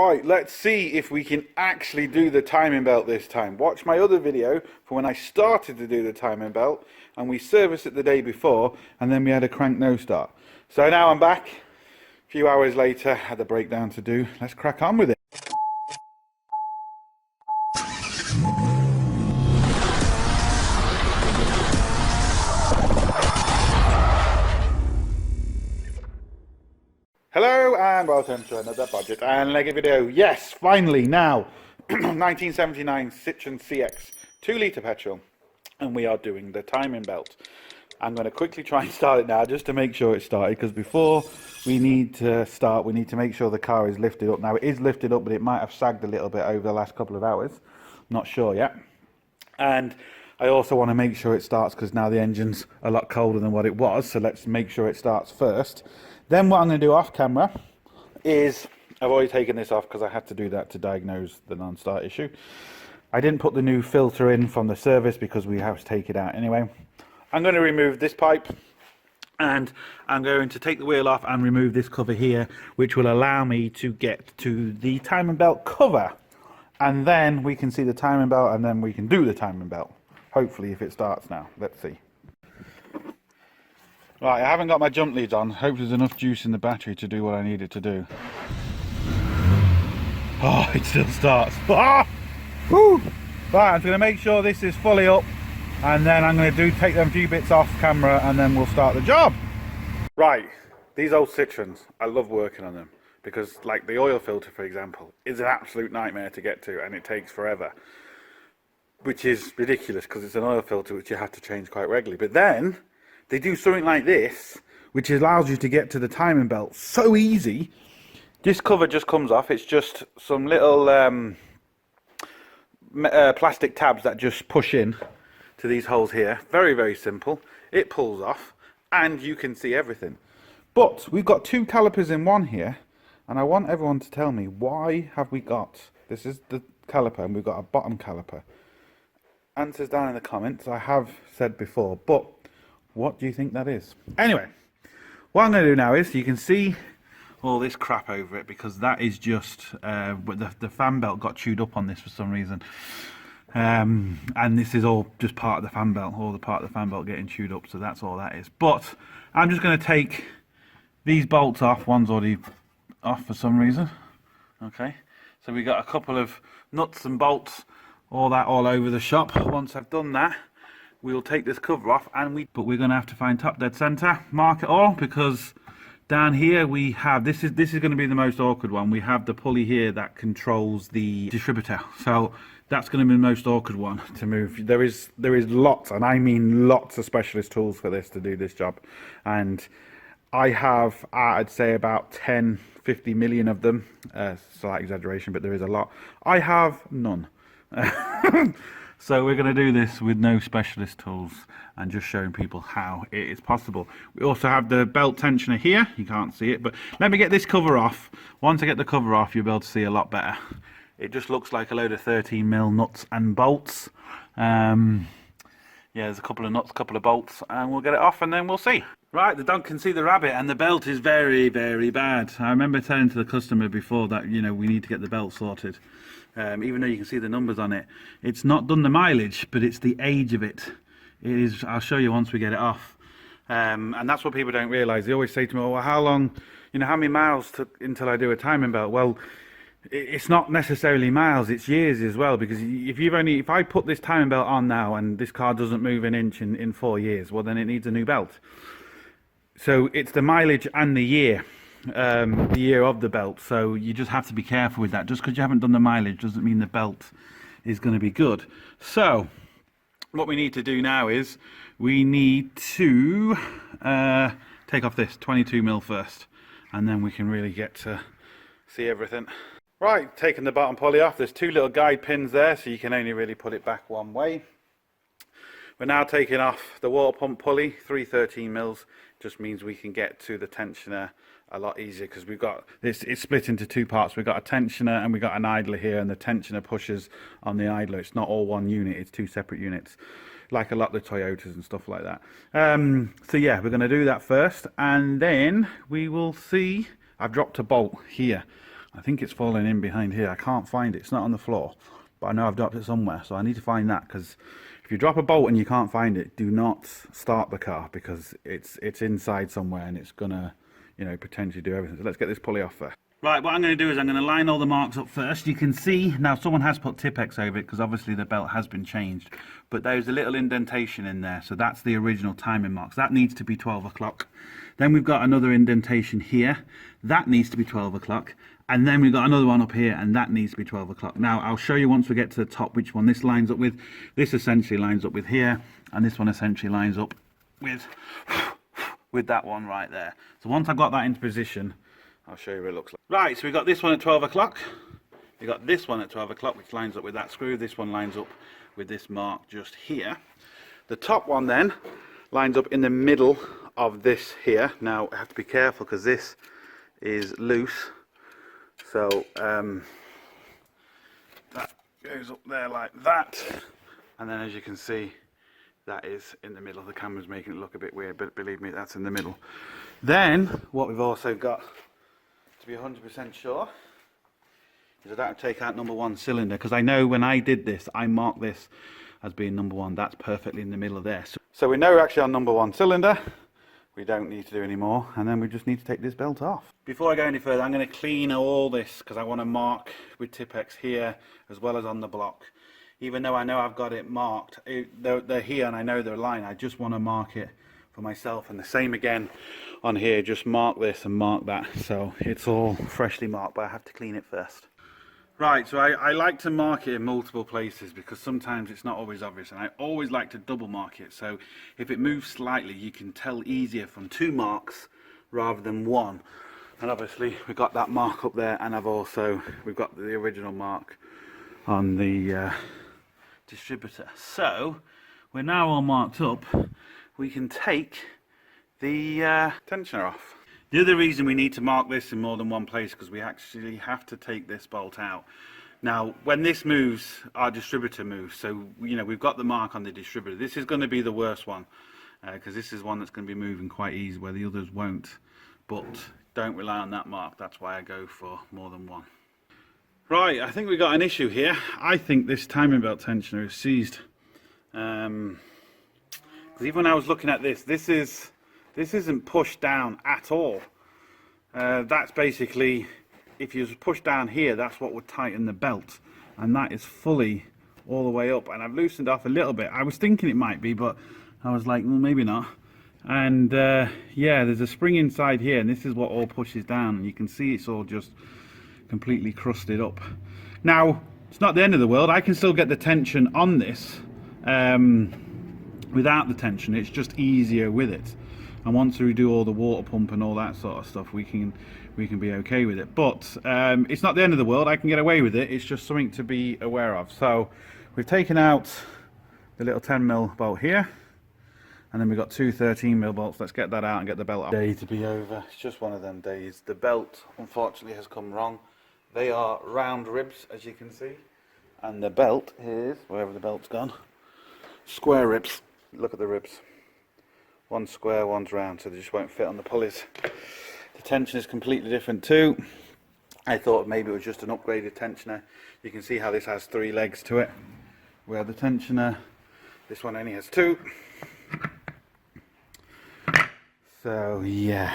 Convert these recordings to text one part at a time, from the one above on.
Right, let's see if we can actually do the timing belt this time. Watch my other video for when I started to do the timing belt and we serviced it the day before and then we had a crank no start. So now I'm back, a few hours later, had the breakdown to do. Let's crack on with it. Hello and welcome to another Bodgit and Leggit video. Yes, finally now, 1979 Citroen CX, 2 litre petrol, and we are doing the timing belt. I'm going to quickly try and start it now just to make sure it's started, because before we need to start, we need to make sure the car is lifted up. Now it is lifted up, but it might have sagged a little bit over the last couple of hours. Not sure yet. And I also want to make sure it starts because now the engine's a lot colder than what it was, so let's make sure it starts first. Then what I'm going to do off camera is, I've already taken this off because I had to do that to diagnose the non-start issue. I didn't put the new filter in from the service because we have to take it out anyway. I'm going to remove this pipe and I'm going to take the wheel off and remove this cover here, which will allow me to get to the timing belt cover. And then we can see the timing belt and then we can do the timing belt. Hopefully if it starts now. Let's see. Right, I haven't got my jump leads on. Hope there's enough juice in the battery to do what I need it to do. Oh, it still starts. Ah! Woo! Right, I'm going to make sure this is fully up, and then I'm going to take them few bits off camera, and then we'll start the job. Right, these old Citroens, I love working on them, because like the oil filter, for example, is an absolute nightmare to get to, and it takes forever. Which is ridiculous, because it's an oil filter which you have to change quite regularly. But then they do something like this, which allows you to get to the timing belt so easy. This cover just comes off. It's just some little plastic tabs that just push in to these holes here. Very, very simple. It pulls off and you can see everything. But we've got 2 calipers in one here, and I want everyone to tell me, why have we got, this is the caliper and we've got a bottom caliper. Answers down in the comments. I have said before, but what do you think that is? Anyway, what I'm going to do now is, you can see all this crap over it because that is just the fan belt got chewed up on this for some reason, and this is all just part of the fan belt, all the part of the fan belt getting chewed up, so that's all that is. But I'm just going to take these bolts off. One's already off for some reason. Okay, so we got a couple of nuts and bolts, all over the shop. Once I've done that, we'll take this cover off, and but we're going to have to find top dead center, mark it all, because down here we have, this is going to be the most awkward one. We have the pulley here that controls the distributor, so that's going to be the most awkward one to move. There is lots, and I mean lots, of specialist tools for this to do this job, and I have, I'd say about 10-50 million of them. Slight exaggeration, but there is a lot. I have none. So we're going to do this with no specialist tools and just showing people how it is possible. We also have the belt tensioner here. You can't see it, but let me get this cover off. Once I get the cover off, you'll be able to see a lot better. It just looks like a load of 13mm nuts and bolts. Yeah, there's a couple of nuts, a couple of bolts, and we'll get it off and then we'll see. Right, the dog can see the rabbit, and the belt is very, very bad. I remember telling to the customer before that, you know, we need to get the belt sorted. Even though you can see the numbers on it, it's not done the mileage, but it's the age of it. It is. I'll show you once we get it off. And that's what people don't realise. They always say to me, "Oh, well, how long? You know, how many miles until I do a timing belt?" Well, it's not necessarily miles; it's years as well. Because if I put this timing belt on now and this car doesn't move an inch in 4 years, well, then it needs a new belt. So it's the mileage and the year of the belt, so you just have to be careful with that. Just because you haven't done the mileage doesn't mean the belt is going to be good. So what we need to do now is we need to take off this 22mm first, and then we can really get to see everything. Right, taking the bottom pulley off, there's 2 little guide pins there, so you can only really put it back one way. We're now taking off the water pump pulley, 3 13mm. Just means we can get to the tensioner a lot easier, because we've got this, it's split into 2 parts. We've got a tensioner and we've got an idler here, and the tensioner pushes on the idler. It's not all one unit, it's 2 separate units, like a lot of the Toyotas and stuff like that. So yeah, we're going to do that first, and then we will see. I've dropped a bolt here I think it's fallen in behind here. I can't find it. It's not on the floor, but I know I've dropped it somewhere, so I need to find that, because if you drop a bolt and you can't find it, do not start the car, because it's inside somewhere and it's gonna, you know, potentially do everything. So let's get this pulley off first. Right, what I'm going to do is I'm going to line all the marks up first. You can see, now someone has put Tipex over it because obviously the belt has been changed. But there's a little indentation in there, so that's the original timing marks. That needs to be 12 o'clock. Then we've got another indentation here. That needs to be 12 o'clock. And then we've got another one up here, and that needs to be 12 o'clock. Now, I'll show you once we get to the top which one this lines up with. This essentially lines up with here, and this one essentially lines up with that one right there. So once I've got that into position, I'll show you what it looks like. Right, so we've got this one at 12 o'clock. We've got this one at 12 o'clock, which lines up with that screw. This one lines up with this mark just here. The top one then lines up in the middle of this here. Now, I have to be careful because this is loose. So, that goes up there like that. And then as you can see, that is in the middle. The camera's making it look a bit weird, but believe me, that's in the middle. Then, what we've also got, to be 100% sure, is I don't have to take out number 1 cylinder, because I know when I did this, I marked this as being number 1. That's perfectly in the middle of there. So we know we're actually on number 1 cylinder. We don't need to do any more, and then we just need to take this belt off. Before I go any further, I'm going to clean all this, because I want to mark with Tipex here as well as on the block. Even though I know I've got it marked, they're here and I know they're aligned, I just want to mark it for myself. And the same again on here, just mark this and mark that, so it's all freshly marked, but I have to clean it first. Right, so I like to mark it in multiple places because sometimes it's not always obvious, and I always like to double mark it, so if it moves slightly you can tell easier from 2 marks rather than 1. And obviously we've got that mark up there, and we've got the original mark on the distributor. So we're now all marked up. We can take the tensioner off. The other reason we need to mark this in more than one place, because we actually have to take this bolt out. Now, when this moves, our distributor moves. So, you know, we've got the mark on the distributor. This is going to be the worst one, because this is one that's going to be moving quite easy, where the others won't. But don't rely on that mark. That's why I go for more than one. Right, I think we've got an issue here. I think this timing belt tensioner is seized. Because even when I was looking at this, this isn't pushed down at all. That's basically, if you push down here, that's what would tighten the belt, and that is fully all the way up. And I've loosened off a little bit. I was thinking it might be, but I was like, well, maybe not. And yeah, there's a spring inside here, and this is what all pushes down, and you can see it's all just completely crusted up. Now, it's not the end of the world. I can still get the tension on this without the tension. It's just easier with it. And once we do all the water pump and all that sort of stuff, we can be okay with it. But it's not the end of the world. I can get away with it. It's just something to be aware of. So we've taken out the little 10mm bolt here, and then we've got 2 13mm bolts. Let's get that out and get the belt off. Day to be over. It's just one of them days. The belt, unfortunately, has come wrong. They are round ribs, as you can see, and the belt is, wherever the belt's gone, square ribs. Look at the ribs. One's square, one's round, so they just won't fit on the pulleys. The tension is completely different too. I thought maybe it was just an upgraded tensioner. You can see how this has 3 legs to it, where the tensioner, this one only has 2. So yeah.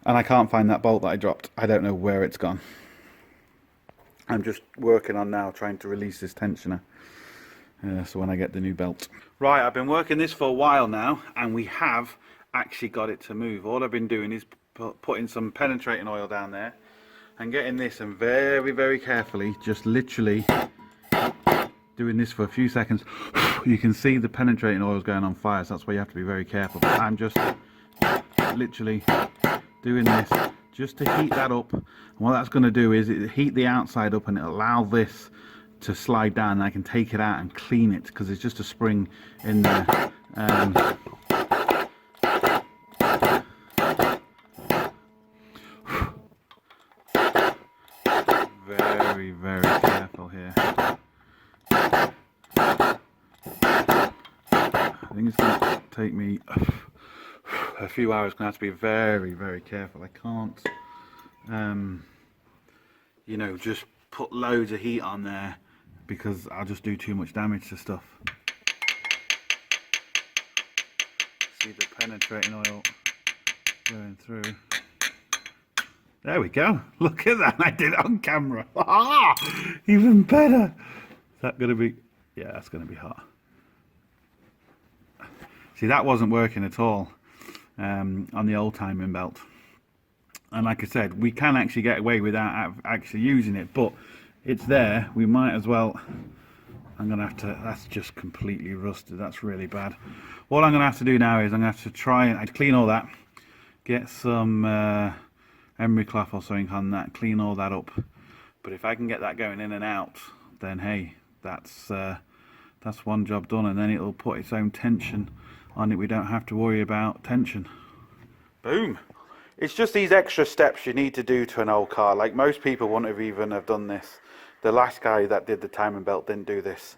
And I can't find that bolt that I dropped. I don't know where it's gone. I'm just working on now trying to release this tensioner. So when I get the new belt. Right, I've been working this for a while now, and we have actually got it to move. All I've been doing is putting some penetrating oil down there and getting this, and very, very carefully, just literally doing this for a few seconds. You can see the penetrating oil is going on fire, so that's why you have to be very careful. But I'm just literally doing this just to heat that up. And what that's going to do is it heat the outside up, and it'll allow this to slide down, and I can take it out and clean it, because it's just a spring in there. Very, very careful here. I think it's going to take me a few hours. Going to have to be very, very careful. I can't you know, just put loads of heat on there, because I'll just do too much damage to stuff. See the penetrating oil going through. There we go. Look at that. I did it on camera. Ah, even better. Is that going to be... Yeah, that's going to be hot. See, that wasn't working at all on the old timing belt. And like I said, we can actually get away without actually using it, but it's there. We might as well... I'm going to have to... That's just completely rusted. That's really bad. What I'm going to have to do now is I'm going to have to try and... I'd clean all that. Get some emery cloth or something on that. Clean all that up. But if I can get that going in and out, then hey, that's one job done. And then it'll put its own tension on it. We don't have to worry about tension. Boom. It's just these extra steps you need to do to an old car. Like, most people wouldn't have even have done this. The last guy that did the timing belt didn't do this.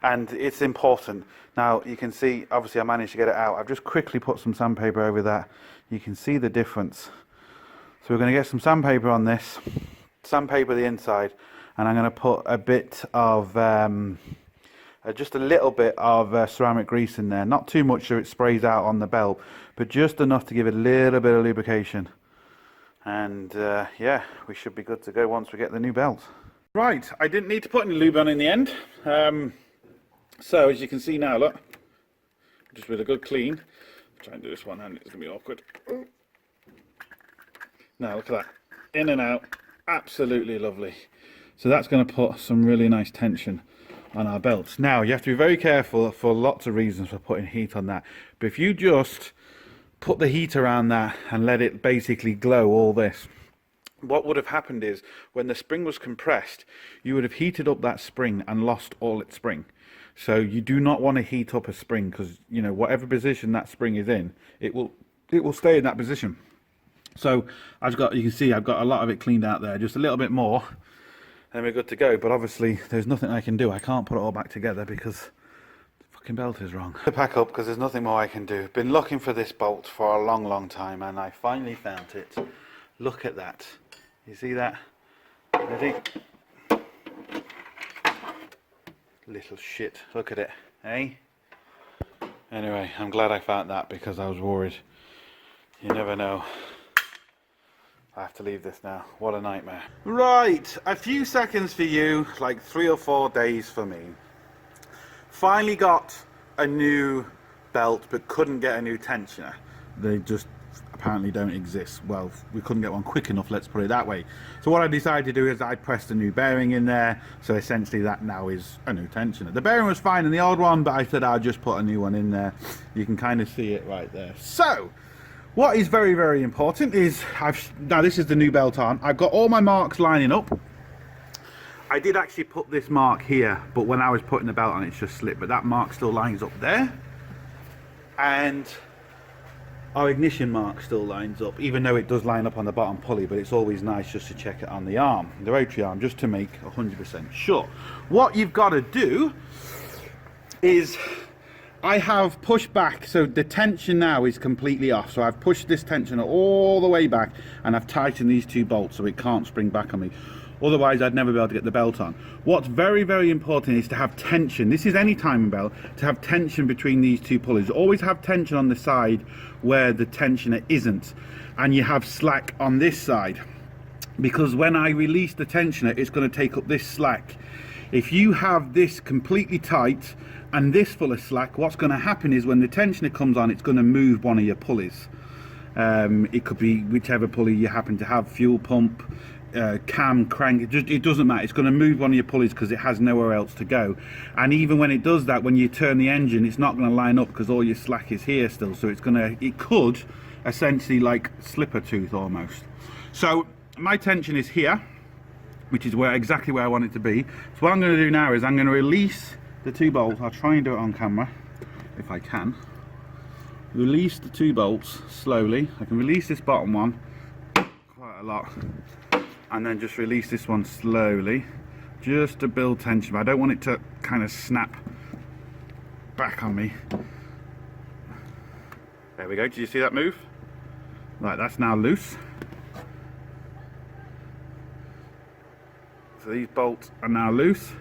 And it's important. Now, you can see, obviously I managed to get it out. I've just quickly put some sandpaper over that. You can see the difference. So we're going to get some sandpaper on this. Sandpaper the inside. And I'm going to put a bit of, just a little bit of ceramic grease in there. Not too much so it sprays out on the belt, but just enough to give it a little bit of lubrication. And yeah, we should be good to go once we get the new belt. Right, I didn't need to put any lube on in the end. So as you can see now, look, just with a good clean. I'll try and do this one hand, it's going to be awkward. Now look at that, in and out, absolutely lovely. So that's going to put some really nice tension on our belts. Now you have to be very careful for lots of reasons for putting heat on that. But if you just put the heat around that and let it basically glow all this, what would have happened is when the spring was compressed, you would have heated up that spring and lost all its spring. So you do not want to heat up a spring, because you know, whatever position that spring is in, it will stay in that position. So I've got, you can see I've got a lot of it cleaned out there, just a little bit more, and we're good to go. But obviously there's nothing I can do. I can't put it all back together because the fucking belt is wrong. To pack up, because there's nothing more I can do. Been looking for this bolt for a long time, and I finally found it. Look at that. You see that? Ready? Little shit. Look at it, eh? Anyway, I'm glad I found that, because I was worried. You never know. I have to leave this now. What a nightmare. Right, a few seconds for you, like 3 or 4 days for me. Finally got a new belt, but couldn't get a new tensioner. They just apparently don't exist. Well, we couldn't get one quick enough, let's put it that way. So what I decided to do is I pressed a new bearing in there. So essentially that now is a new tensioner. The bearing was fine in the old one, but I said I'll just put a new one in there. You can kind of see it right there. So what is very important is now this is the new belt on. I've got all my marks lining up. I did actually put this mark here, but when I was putting the belt on, it's just slipped. But that mark still lines up there, and our ignition mark still lines up, even though it does line up on the bottom pulley. But it's always nice just to check it on the arm, the rotary arm, just to make 100% sure. What you've got to do is, I have pushed back, so the tension now is completely off. So I've pushed this tensioner all the way back, and I've tightened these 2 bolts so it can't spring back on me. Otherwise I'd never be able to get the belt on. What's very important is to have tension. This is any timing belt, to have tension between these 2 pulleys. Always have tension on the side where the tensioner isn't, and you have slack on this side, because when I release the tensioner, it's going to take up this slack. If you have this completely tight and this full of slack, what's going to happen is when the tensioner comes on, it's going to move one of your pulleys. It could be whichever pulley you happen to have, fuel pump, cam, crank, it doesn't matter. It's going to move one of your pulleys because it has nowhere else to go. And even when it does that, when you turn the engine, it's not going to line up because all your slack is here still. So it could essentially like slip a tooth almost. So my tension is here, which is exactly where I want it to be. So what I'm going to do now is I'm going to release the 2 bolts. I'll try and do it on camera if I can. Release the 2 bolts slowly. I can release this bottom one quite a lot, and then just release this one slowly, just to build tension. But I don't want it to kind of snap back on me. There we go. Did you see that move? Right, that's now loose. So these bolts are now loose.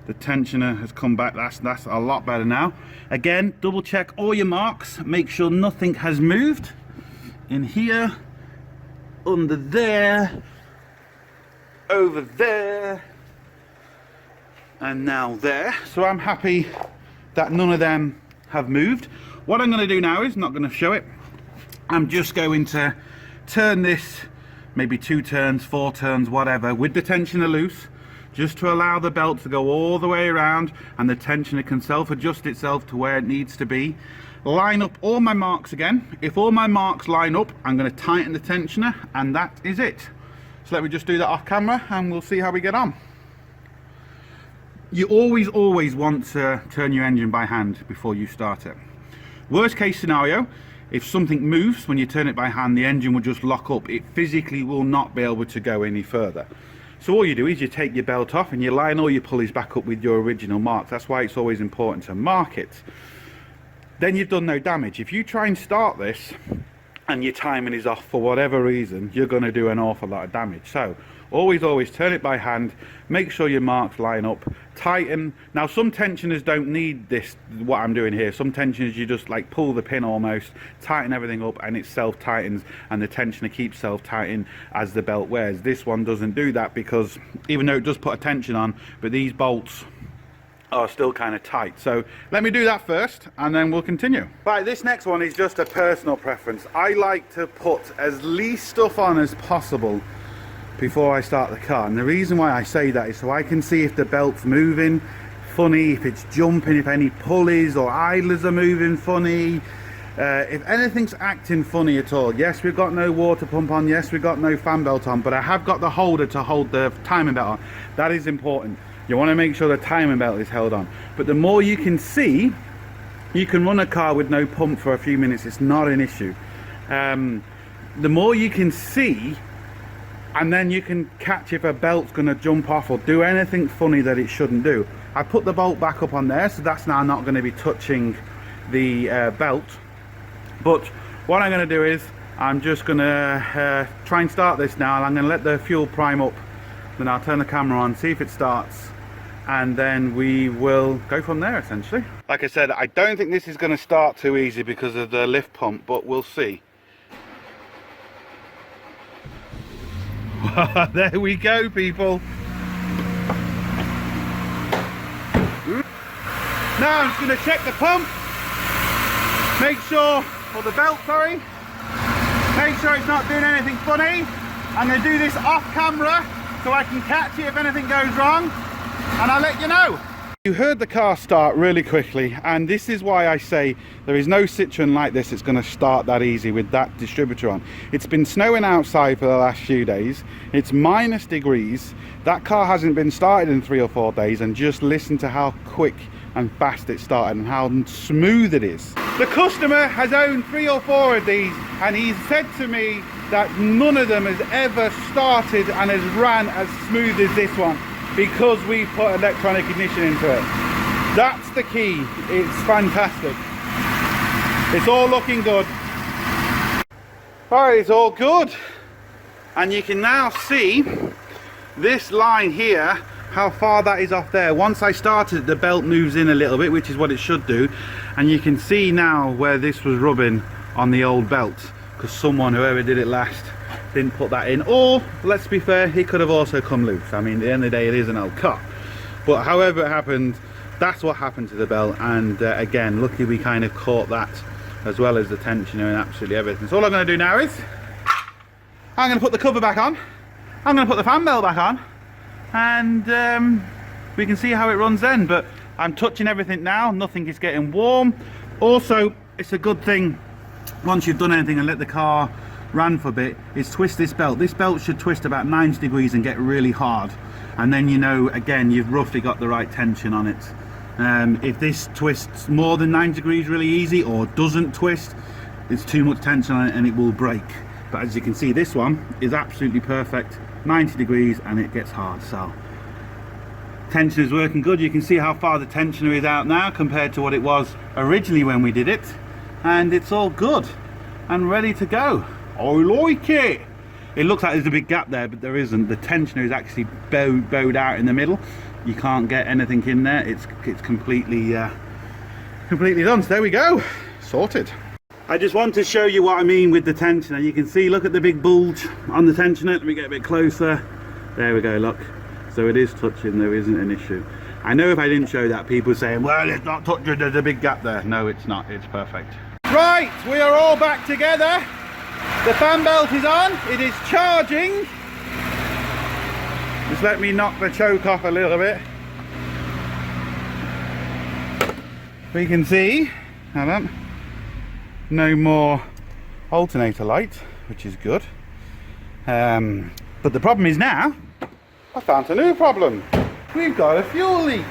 The tensioner has come back. That's a lot better now. Again, double check all your marks. Make sure nothing has moved. In here, under there, over there, and now there. So I'm happy that none of them have moved. What I'm going to do now is, not going to show it, I'm just going to turn this maybe 2 turns, 4 turns, whatever, with the tensioner loose, just to allow the belt to go all the way around and the tensioner can self-adjust itself to where it needs to be. Line up all my marks again. If all my marks line up, I'm going to tighten the tensioner, and that is it. So let me just do that off camera and we'll see how we get on. You always want to turn your engine by hand before you start it. Worst case scenario, if something moves when you turn it by hand, the engine will just lock up. It physically will not be able to go any further. So all you do is you take your belt off and you line all your pulleys back up with your original marks. That's why it's always important to mark it. Then you've done no damage. If you try and start this and your timing is off for whatever reason, you're going to do an awful lot of damage. So always turn it by hand, make sure your marks line up, tighten. Now some tensioners don't need this, what I'm doing here. Some tensioners you just like pull the pin almost, tighten everything up, and it self-tightens, and the tensioner keeps self-tightening as the belt wears. This one doesn't do that, because even though it does put a tension on, but these bolts are still kind of tight. So let me do that first and then we'll continue. Right, this next one is just a personal preference. I like to put as least stuff on as possible before I start the car, and the reason why I say that is so I can see if the belt's moving funny, if it's jumping, if any pulleys or idlers are moving funny, if anything's acting funny at all. Yes, we've got no water pump on, yes, we've got no fan belt on, but I have got the holder to hold the timing belt on. That is important. You want to make sure the timing belt is held on. But the more you can see, you can run a car with no pump for a few minutes. It's not an issue. The more you can see, and then you can catch if a belt's going to jump off or do anything funny that it shouldn't do. I put the bolt back up on there, so that's now not going to be touching the belt. But what I'm going to do is I'm just going to try and start this now, and I'm going to let the fuel prime up. Then I'll turn the camera on, see if it starts, and then we will go from there essentially. Like I said, I don't think this is going to start too easy because of the lift pump, but we'll see. There we go, people. Now I'm just going to check the pump, make sure, or the belt, sorry, make sure it's not doing anything funny. I'm going to do this off camera so I can catch it if anything goes wrong, and I'll let you know. You heard the car start really quickly, and this is why I say there is no Citroen like this that's going to start that easy with that distributor on. It's been snowing outside for the last few days. It's -degrees. That car hasn't been started in 3 or 4 days, and just listen to how quick and fast it started and how smooth it is. The customer has owned 3 or 4 of these, and he's said to me that none of them has ever started and has ran as smooth as this one, because we put electronic ignition into it. That's the key. It's fantastic. It's all looking good. Alright, it's all good. And you can now see this line here, how far that is off there. Once I started, the belt moves in a little bit, which is what it should do. And you can see now where this was rubbing on the old belt, because someone, whoever did it last, didn't put that in. Or, let's be fair, it could have also come loose. I mean, at the end of the day, it is an old car. But however it happened, that's what happened to the belt. And again, lucky we kind of caught that, as well as the tensioner and absolutely everything. So all I'm going to do now is I'm going to put the cover back on, I'm going to put the fan belt back on, and we can see how it runs then. But I'm touching everything now, nothing is getting warm. Also, it's a good thing once you've done anything and let the car ran for a bit, is twist this belt. This belt should twist about 90 degrees and get really hard, and then you know, again, you've roughly got the right tension on it. If this twists more than 90 degrees really easy, or doesn't twist, it's too much tension on it and it will break. But as you can see, this one is absolutely perfect, 90 degrees, and it gets hard. So tension is working good. You can see how far the tensioner is out now compared to what it was originally when we did it, and it's all good and ready to go. I like it. It looks like there's a big gap there, but there isn't. The tensioner is actually bowed out in the middle. You can't get anything in there. It's completely completely done. So there we go, sorted. I just want to show you what I mean with the tensioner. You can see, look at the big bulge on the tensioner. Let me get a bit closer. There we go, look. So it is touching, there isn't an issue. I know if I didn't show that, people saying, well, it's not touching, there's a big gap there. No, it's not, it's perfect. Right, we are all back together. The fan belt is on, it is charging. Just let me knock the choke off a little bit. We can see, hold on, no more alternator light, which is good. But the problem is now, I found a new problem. We've got a fuel leak.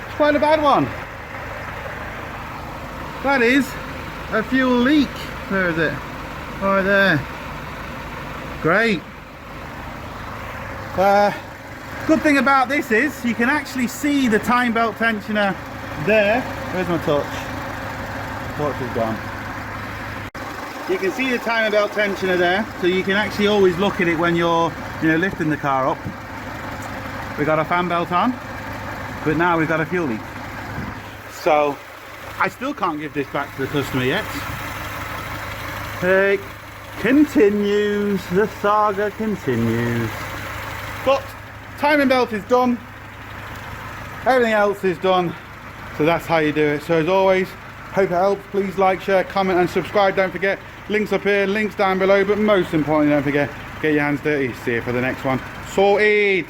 It's quite a bad one. That is a fuel leak. Where is it? Right there. Great. Good thing about this is you can actually see the time belt tensioner there. Where's my touch? Torch is gone. You can see the timing belt tensioner there, so you can actually always look at it when you're, lifting the car up. We got a fan belt on, but now we've got a fuel leak. So I still can't give this back to the customer yet. It continues, the saga continues. But timing belt is done. Everything else is done. So that's how you do it. So as always, hope it helps. Please like, share, comment and subscribe. Don't forget, links up here, links down below, but most importantly, don't forget, get your hands dirty. See you for the next one. Sorted.